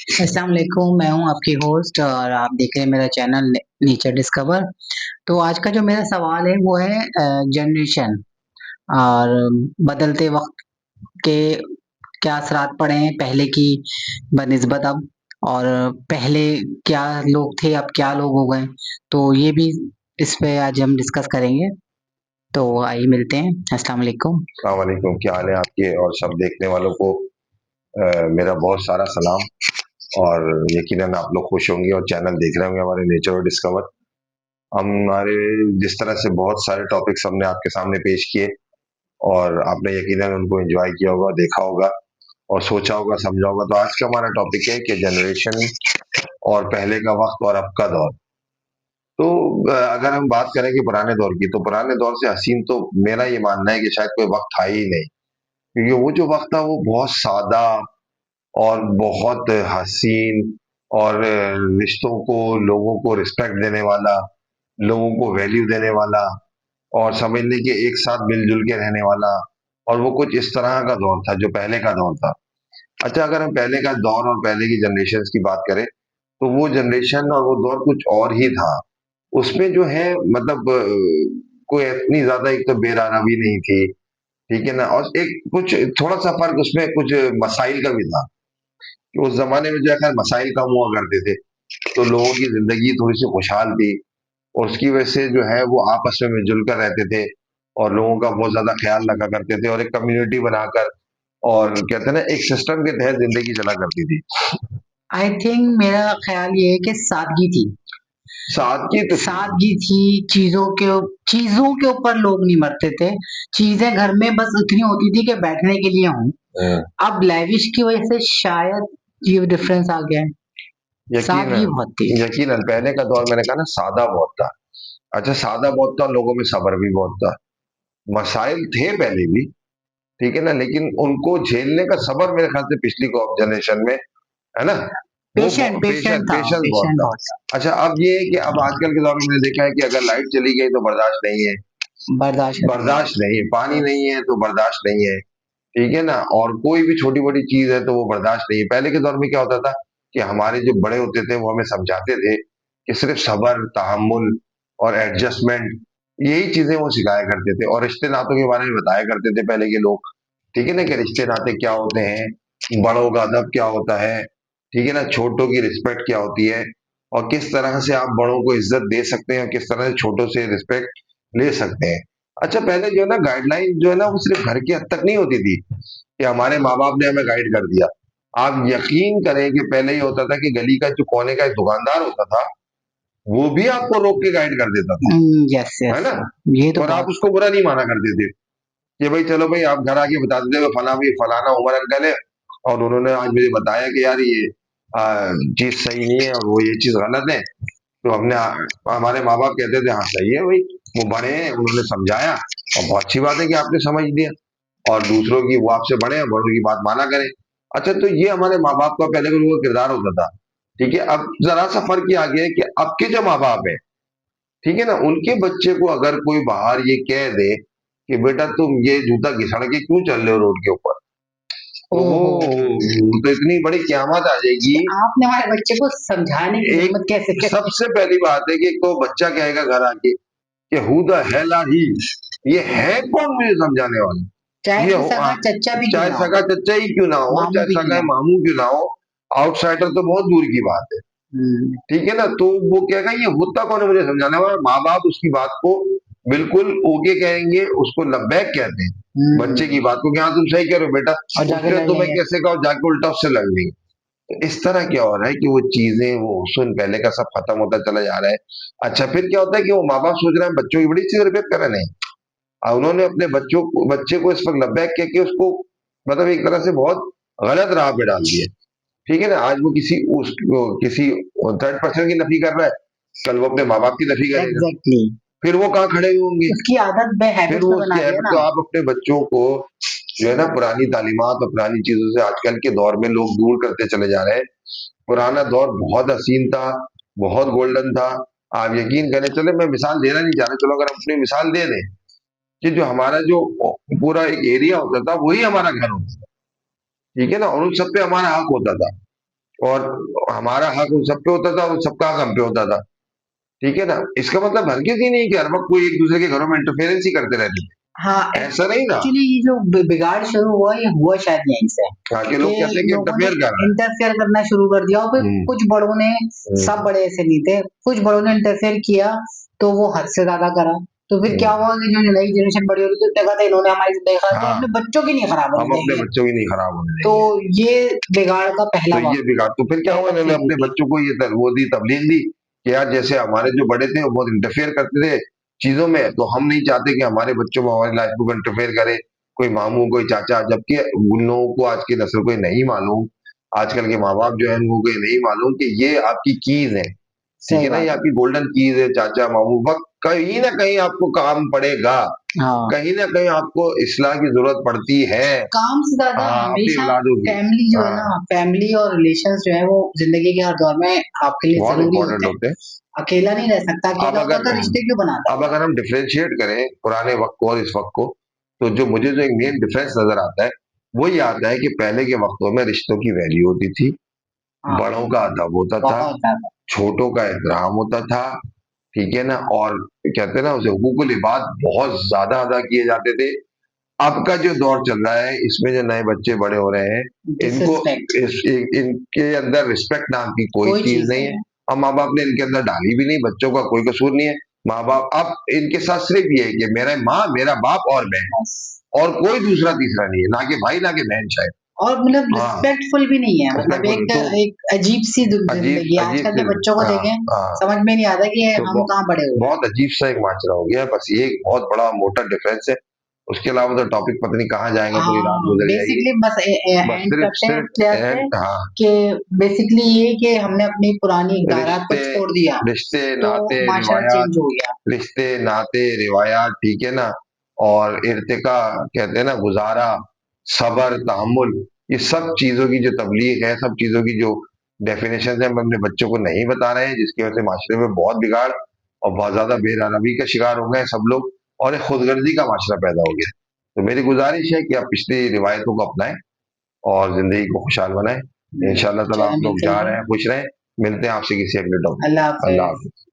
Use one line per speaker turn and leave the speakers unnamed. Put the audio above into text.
अस्सलाम वालेकुम, मैं हूँ आपकी होस्ट और आप देख रहे हैं मेरा चैनल नेचर डिस्कवर। तो आज का जो मेरा सवाल है वो है जनरेशन और बदलते वक्त के क्या असरात पड़े हैं पहले की बनिस्बत अब, और पहले क्या लोग थे अब क्या लोग हो गए। तो ये भी इस पे आज हम डिस्कस करेंगे। तो आइए मिलते हैं। अस्सलाम वालेकुम।
अस्सलाम वालेकुम, क्या हाल है आपके और सब देखने वालों को मेरा बहुत सारा सलाम। और यकीनन आप लोग खुश होंगे और चैनल देख रहे होंगे हमारे नेचर और डिस्कवर। हमारे जिस तरह से बहुत सारे टॉपिक्स हमने आपके सामने पेश किए और आपने यकीनन उनको एंजॉय किया होगा, देखा होगा और सोचा होगा, समझा होगा। तो आज का हमारा टॉपिक है कि जनरेशन और पहले का वक्त और अब का दौर। तो अगर हम बात करें कि पुराने दौर की, तो पुराने दौर से हसीन तो मेरा ये मानना है कि शायद कोई वक्त था ही नहीं, क्योंकि वो जो वक्त था वो बहुत सादा और बहुत हसीन और रिश्तों को, लोगों को रिस्पेक्ट देने वाला, लोगों को वैल्यू देने वाला और समझ लें कि एक साथ मिलजुल के रहने वाला। और वो कुछ इस तरह का दौर था जो पहले का दौर था। अच्छा, अगर हम पहले का दौर और पहले की जनरेशन की बात करें, तो वो जनरेशन और वो दौर कुछ और ही था। उसमें जो है मतलब कोई इतनी ज्यादा एक तो बेरारवी नहीं थी, ठीक है ना। और एक कुछ थोड़ा सा फर्क उसमें कुछ मसाइल का भी था कि उस जमाने में जो है खैर मसाइल कम हुआ करते थे, तो लोगों की जिंदगी थोड़ी सी खुशहाल थी और उसकी वजह से जो है वो आपस में मिलजुल कर रहते थे और लोगों का बहुत ज्यादा ख्याल रखा करते थे और एक कम्युनिटी बनाकर और कहते हैं ना एक सिस्टम के तहत जिंदगी चला करती थी।
आई थिंक मेरा ख्याल ये है कि सादगी थी।
सादगी तो थी।
सादगी थी। चीज़ों के ऊपर लोग नहीं मरते थे। चीज़ें घर में बस उतनी होती थी कि बैठने के लिए हों।
हम्म,
अब लेविश की वज़ह से शायद ये डिफ़रेंस आ गया है। सादगी
यकीनन।
बहुत थी।
यकीनन पहले का दौर मैंने कहा ना सादा बहुत था। अच्छा, सादा बहुत था, लोगों में सब्र भी बहुत था। मसाइल थे पहले भी, ठीक है ना, लेकिन उनको झेलने का सब्र मेरे ख्याल से पिछली जनरेशन में, है ना, वो
पेशेंट
पेशेंस
था,
पेशेंस बहुत
पेशेंट
था।
बहुत था।
अच्छा, अब ये है कि अब आजकल के दौर में मैंने देखा है कि अगर लाइट चली गई तो बर्दाश्त नहीं है,
बर्दाश्त करना
बर्दाश्त नहीं है, पानी नहीं है तो बर्दाश्त नहीं है, ठीक है ना। और कोई भी छोटी बड़ी चीज है तो वो बर्दाश्त नहीं है। पहले के दौर में क्या होता था कि हमारे जो बड़े होते थे वो हमें समझाते थे कि सिर्फ सब्र, तहम्मुल और एडजस्टमेंट, यही चीजें वो सिखाया करते थे और रिश्ते नातों के बारे में बताया करते थे पहले के लोग, ठीक है ना, कि रिश्ते नाते क्या होते हैं, बड़ों का अदब क्या होता है, ठीक है ना, छोटों की रिस्पेक्ट क्या होती है और किस तरह से आप बड़ों को इज्जत दे सकते हैं और किस तरह से छोटों से रिस्पेक्ट ले सकते हैं। अच्छा, पहले जो है ना गाइडलाइन जो है ना वो सिर्फ घर की हद तक नहीं होती थी कि हमारे माँ बाप ने हमें गाइड कर दिया। आप यकीन करें कि पहले ये होता था कि गली का जो कोने का एक दुकानदार होता था वो भी आपको रोक के गाइड कर देता था,
यस,
है
यस।
ना।
ये तो
और आप
बहुत
उसको बुरा नहीं माना करते थे कि भाई चलो भाई आप घर आके बता देते हो फला भी फलाना उमर अंकल है और उन्होंने आज मुझे बताया कि यार ये चीज सही नहीं है और वो ये चीज गलत है। तो हमने हमारे माँ बाप कहते थे हाँ सही है भाई, वो बड़े हैं, उन्होंने समझाया और बहुत अच्छी बात है कि आपने समझ लिया और दूसरों की, वो आपसे बड़े हैं, बड़ों की बात माना करें। अच्छा, तो ये हमारे माँ बाप का पहले का वो किरदार होता था, ठीक है। अब जरा सा फर्क ये आ गया है कि अब के जो माँ बाप है, ठीक है ना, उनके बच्चे को अगर कोई बाहर ये कह दे कि बेटा तुम ये जूता घिसड़ के क्यों चल रहे हो रोड के ऊपर, तो वो
ओहो!
वो तो इतनी बड़ी क्यामत आ जाएगी।
कि आपने हमारे बच्चे को समझाने की
एक
हिम्मत कैसे की?
सबसे पहली बात है कि एक तो बच्चा कहेगा घर आके कि हु द हेल आर ही, ये है कौन मुझे समझाने वाला।
चाहे
ये
फिर सगा चच्चा भी क्यों
चाहे
ना हो,
सगा चच्चा ही क्यों ना हो,
मामू
चाहे
भी क्यों
सगा
ना हो।
मामू क्यों ना हो, आउटसाइडर तो बहुत दूर की बात है,
हुँ,
ठीक है ना। तो वो कहेगा ये होता कौन है मुझे समझाने वाला। माँ बाप उसकी बात को बिल्कुल ओके कहेंगे, उसको लब्बैक कहते हैं बच्चे की
हुँ।
बात को कि हाँ तुम सही कह रहे हो बेटा।
और जाके
उसके
लड़
तुम्हें
लेंगे।
कैसे कहो जाके उल्टा उससे लड़ लेंगे। तो इस तरह क्या हो रहा है कि वो चीजें, वो हुस्न पहले का सब खत्म होता चला जा रहा है। अच्छा, फिर क्या होता है कि वो माँ बाप सोच रहे हैं बच्चों की बड़ी चीज रिपेयर कर रहे हैं, और उन्होंने अपने बच्चे को इस वक्त लब्बैक कह के उसको मतलब एक तरह से बहुत गलत राह पे डाल दिया, ठीक है ना। आज वो किसी थर्ड पर्सन की नफी कर रहा है, कल वो अपने माँ बाप की नफी करेगा,
एग्ज़ैक्टली।
फिर वो कहाँ खड़े हुए होंगे।
उसकी आदत
फिर
हैबिट्स
वो
में
उसकी
बना लिया
हैबिट,
ना।
तो आप अपने बच्चों को जो है ना पुरानी तालीमात और पुरानी चीजों से आजकल के दौर में लोग दूर करते चले जा रहे हैं। पुराना दौर बहुत हसीन था, बहुत गोल्डन था। आप यकीन करें, चले मैं मिसाल देना नहीं चाह रहा, चलो अगर हम अपनी मिसाल दे दें कि जो हमारा जो पूरा एक एरिया होता था वही हमारा घर होता था, ठीक है ना, और उन सब पे हमारा हक होता था। और हमारा हक उन सब पे होता था और सबका हक हम पे होता था। ठीक है ना? इसका मतलब हरगिज़ ही नहीं कि हर वक़्त कोई एक-दूसरे के घरों में इंटरफेरेंस ही करते रहते थे।
हाँ,
ऐसा नहीं था।
एक्चुअली ये जो बिगाड़ शुरू हुआ, ये हुआ शायद यहीं से,
हाँ, कि
कि
लोग कहते हैं कि
लोगों ने
इंटरफेयर कर रहा है।
इंटरफेयर करना शुरू कर दिया और फिर
हुँ,
कुछ बड़ों ने,
हुँ,
सब बड़े ऐसे नहीं थे, कुछ बड़ों ने इंटरफेयर किया, तो वो हद से ज़्यादा करा। तो फिर क्या
हुँ।
हुआ कि जो नई जनरेशन बड़ी हो रही थी, देखा था इन्होंने हमारी ज़िंदगी खराब की,
हाँ,
अपने बच्चों की नहीं खराब
हम
होने
अपने
देंगे।
बच्चों की नहीं खराब होने
तो
देंगे।
ये बिगाड़ का
तो
पहला
ये
वक़्त
बिगाड़ तो फिर क्या हुआ,
पहला
इन्होंने
सीढ़ी
अपने
थी।
बच्चों को ये वो दी, तबलीग दी कि यार जैसे हमारे जो बड़े थे वो बहुत इंटरफेयर करते थे चीज़ों में, तो हम नहीं चाहते कि हमारे बच्चों में हमारी लाइफ में इंटरफेयर करे, कोई मामू, कोई चाचा। जबकि उन लोगों को, आज की नस्ल को ये नहीं मालूम, आजकल के माँ-बाप जो हैं उनको ये नहीं मालूम कि ये आपकी कीज़ है। ठीक
सही
है ना? ये
बात है।
आपकी गोल्डन कीज़ है, चाचा, मामू। वक़्त कहीं न कहीं आपको काम पड़ेगा,
हाँ।
कहीं न कहीं आपको इस्लाह की ज़रूरत पड़ती है।
काम से ज़्यादा
अपनी
हमेशा
औलादों की।
फैमिली जो है ना,
हाँ,
फैमिली और रिलेशंस जो है वो ज़िंदगी के हर दौर में आपके लिए
बहुत
ज़रूरी
इम्पोर्टेंट
होते हैं।
होते हैं।
अकेला नहीं रह सकता,
अब
अकेला होता
अगर
तो रिश्ते क्यों बनाता
अब
वो?
अगर हम डिफरेंशिएट करें पुराने वक़्त को और इस वक़्त को, तो जो मुझे जो एक मेन डिफरेंस नज़र आता है, वो ये आता है कि पहले के वक़्तों में रिश्तों की वैल्यू होती थी,
हाँ,
बड़ों का अदब होता था,
बहुत ज़्यादा।
छोटों का एहतराम होता था, ठीक है ना? और कहते हैं ना, उसे हुकूकुल इबाद बहुत ज़्यादा अदा किए जाते थे। अब का जो दौर चल रहा है, इसमें जो नए बच्चे बड़े हो रहे हैं, इनको
डिसरिस्पेक्ट
इनके अंदर रिस्पेक्ट नाम की कोई
कोई
चीज़
चीज़
नहीं
नहीं
है।
है।
और माँ-बाप ने इनके अंदर डाली भी नहीं, बच्चों का कोई कसूर नहीं है। माँ-बाप अब इनके साथ सिर्फ ये है कि मेरा माँ, मेरा बाप और मैं,
बस।
और कोई दूसरा तीसरा नहीं है, ना कि भाई, ना कि बहन शायद।
और मतलब
हाँ,
रिस्पेक्टफुल भी नहीं है, मतलब
रिस्पेक्टफुल
एक
तो
एक अजीब-सी ज़िंदगी है।
अजीब
आजकल
सी।
के बच्चों को
हाँ,
देखें,
हाँ।
समझ में नहीं आता कि
तो
हम कहाँ बड़े हुए हैं।
बहुत अजीब-सा एक माजरा हो गया है, बस ये एक बहुत बड़ा मोटा डिफरेंस है। उसके अलावा तो टॉपिक पता नहीं कहाँ जाएँगे, पूरी रात
हाँ,
गुज़र जाएगी।
बेसिकली बस
बस
एंड
सिर्फ
करते हैं इस
सिर्फ
लिहाज से
एंड। हाँ,
कि बेसिकली ये कि हमने अपनी पुरानी गायरात को
रिश्ते
छोड़ दिया,
रिश्ते,
तो
नाते,
माशरा
रिवायात,
चेंज हो गया।
रिश्ते, नाते, रिवायात, ठीक है ना? और इर्तिका, कहते हैं ना, गुज़ारा, सब्र, तहम्मुल, ये सब चीज़ों की जो तबलीग है, सब चीज़ों की जो डेफिनेशंस हैं, हम अपने बच्चों को नहीं बता रहे हैं, जिसकी वजह से माशरे में बहुत बिगाड़ और बहुत ज़्यादा बेरहमी का शिकार हो गए हैं सब लोग, और एक खुदगर्जी का माशरा पैदा हो गया। तो मेरी गुज़ारिश है कि आप पिछली रिवायतों को अपनाएँ और ज़िंदगी को खुशहाल बनाएँ। इंशाअल्लाह ताला
चलें
आप लोग
मिलते
जा
हैं।
रहे हैं, खुश रहें। मिलते हैं आपसे किसी अगले टॉपिक।
अल्लाह
अल्लाह
हाफ़िज़।
हाफ़िज़।